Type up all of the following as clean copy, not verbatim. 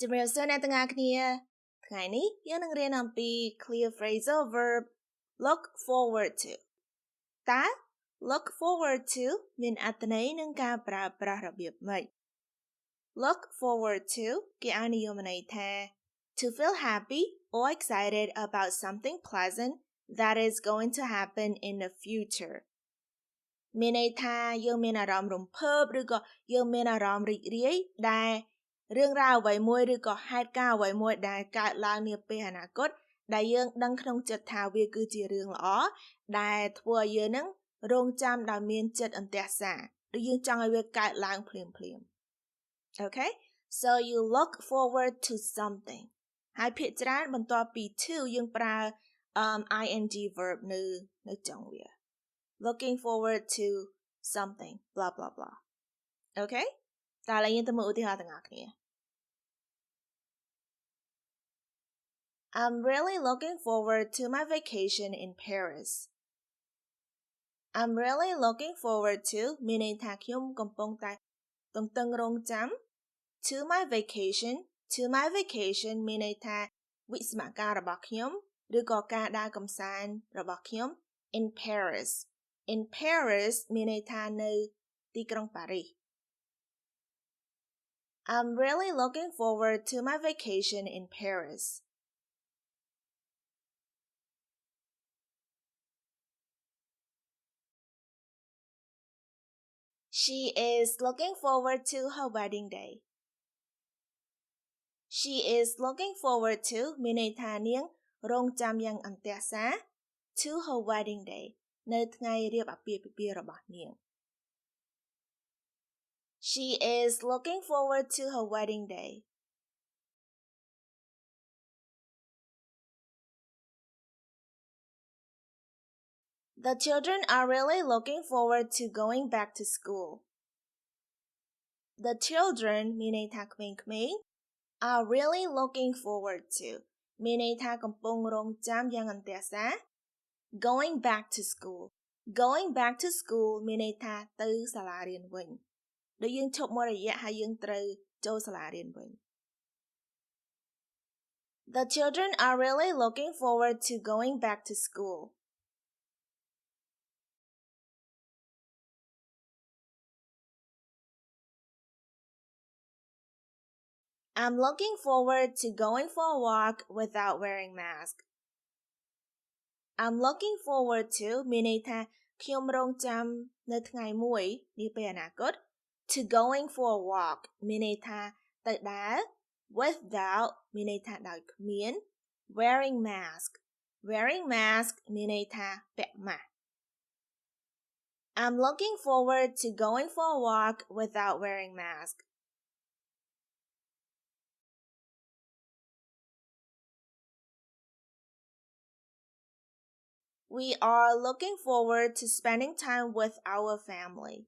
ជំរាបសួរអ្នកទាំងអស់គ្នាថ្ងៃនេះយើងនឹងរៀនអំពី clear phrasal verb look forward to តើ look forward to មានអត្ថន័យនិងការប្រើប្រាស់របៀបម៉េច look forward to គេឲ្យនិយមន័យថា to feel happy or excited about something pleasant that is going to happen in the future មានន័យថាយើងមានអារម្មណ៍រំភើបឬក៏យើងមានអារម្មណ៍រីករាយដែលរឿងរ៉ាវអ្វីមួយឬក៏ហេតុការណ៍អ្វីមួយដែលកើតឡើងនាពេលអនាគតដែលយើងដឹងក្នុងចិត្តថាវាគឺជារឿងល្អដែលធ្វើឲ្យយើងនឹងរងចាំដោយមានចិត្តអន្ទះសារឬយើងចង់ឲ្យវាកើតឡើងភ្លាមៗ Okay so you look forward to something ហើយភាគច្រើនបន្ទាប់ពី to យើងប្រើ ing verb នៅចុងវា looking forward to something blah blah blah Okay តើឥឡូវយើងទៅមើលឧទាហរណ៍ទាំងអស់គ្នា I'm really looking forward to my vacation in Paris. I'm really looking forward to មានន័យថាខ្ញុំកំពុងតែទន្ទឹងរង់ចាំ to my vacation មានន័យថាវិស្សមការរបស់ខ្ញុំឬក៏ការដើរកម្សាន្តរបស់ខ្ញុំ in Paris មានន័យថានៅទីក្រុងប៉ារីស I'm really looking forward to my vacation in Paris. She is looking forward to her wedding day. She is looking forward to មានន័យថានាងរង់ចាំយ៉ាងអន្ទះសារ to her wedding day នៅថ្ងៃរៀបអាពាហ៍ពិពាហ៍របស់នាង She is looking forward to her wedding day. The children are really looking forward to going back to school. The children មានន័យថាក្មេងៗ are really looking forward to មានន័យថាកំពុងរង់ចាំយ៉ាងអន្ទះសារ going back to school មានន័យថាទៅសាលារៀនវិញដូចយើងឈប់មួយរយៈហើយយើងត្រូវចូលសាលារៀនវិញ The children are really looking forward to going back to school. I'm looking forward to going for a walk without wearing mask. I'm looking forward to មានន័យថាខ្ញុំរង់ចាំនៅថ្ងៃមួយនាពេលអនាគត to going for a walk មានន័យថាទៅដើរ without មានន័យថាដោយគ្មាន wearing mask មានន័យថាពាក់ម៉ាស់ I'm looking forward to going for a walk without wearing mask. We are looking forward to spending time with our family.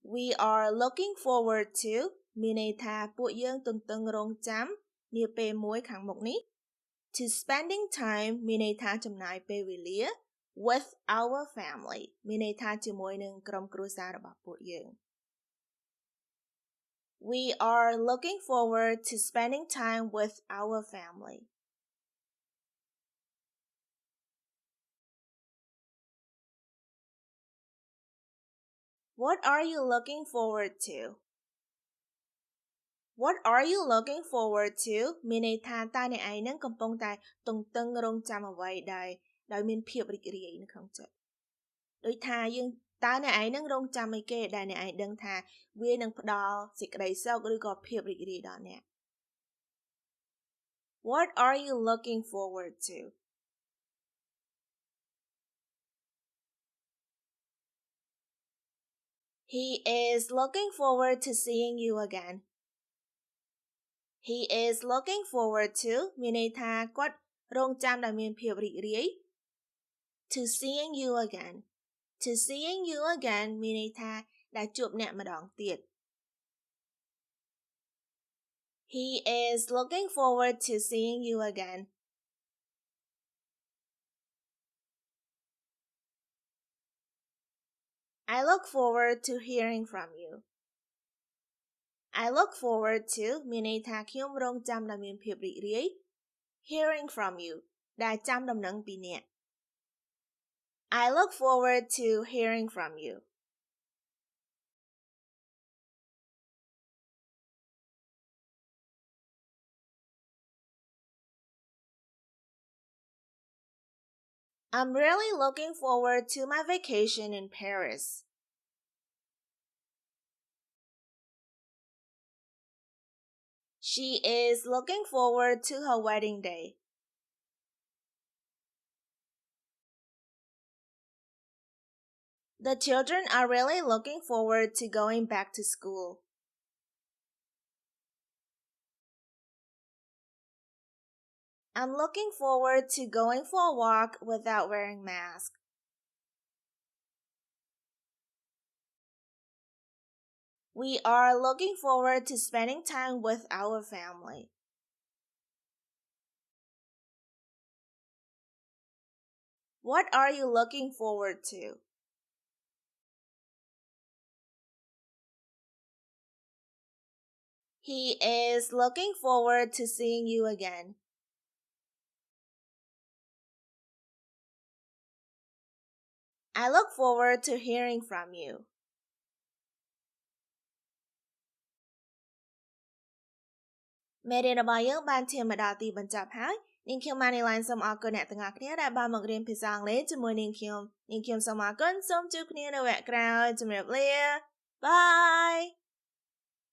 We are looking forward to មានន័យថាពួកយើងទន្ទឹងរង់ចាំនាពេលមួយខាងមុខនេះ to spending time មានន័យថាចំណាយពេលវេលា with our family មានន័យថាជាមួយនឹងក្រុមគ្រួសាររបស់ពួកយើង We are looking forward to spending time with our family. What are you looking forward to? What are you looking forward to មានន័យថាតើអ្នកឯងនឹងកំពុងតែទន្ទឹងរង់ចាំអ្វីដោយមានភាពរីករាយនៅក្នុងចិត្តដូចថាយើងតើអ្នកឯងនឹងរង់ចាំអីគេដែលអ្នកឯងដឹងថាវានឹងផ្ដល់សេចក្តីសុខឬក៏ភាពរីករាយដល់អ្នក What are you looking forward to? He is looking forward to seeing you again. He is looking forward to មានន័យថាគាត់រង់ចាំដែលមានភាពរីករាយ to seeing you again មានន័យថាដែលជួបអ្នកម្ដងទៀត He is looking forward to seeing you again. I look forward to hearing from you. I look forward to មានន័យថាខ្ញុំរងចាំដែលមានភាពរីករាយ hearing from you ដែលចាំដំណឹងពីអ្នក I look forward to hearing from you. I'm really looking forward to my vacation in Paris. She is looking forward to her wedding day. The children are really looking forward to going back to school. I'm looking forward to going for a walk without wearing mask. We are looking forward to spending time with our family. What are you looking forward to? He is looking forward to seeing you again. I look forward to hearing from you. មេរៀនរបស់យើងបានឈានមកដល់ទីបញ្ចប់ហើយនាងខ្ញុំ Manylen សូមអរគុណអ្នកទាំងអស់គ្នាដែលបានមករៀនភាសាអង់គ្លេសជាមួយនាងខ្ញុំសូមអរគុណសូមជួបគ្នានៅវគ្គក្រោយជម្រាបលា Bye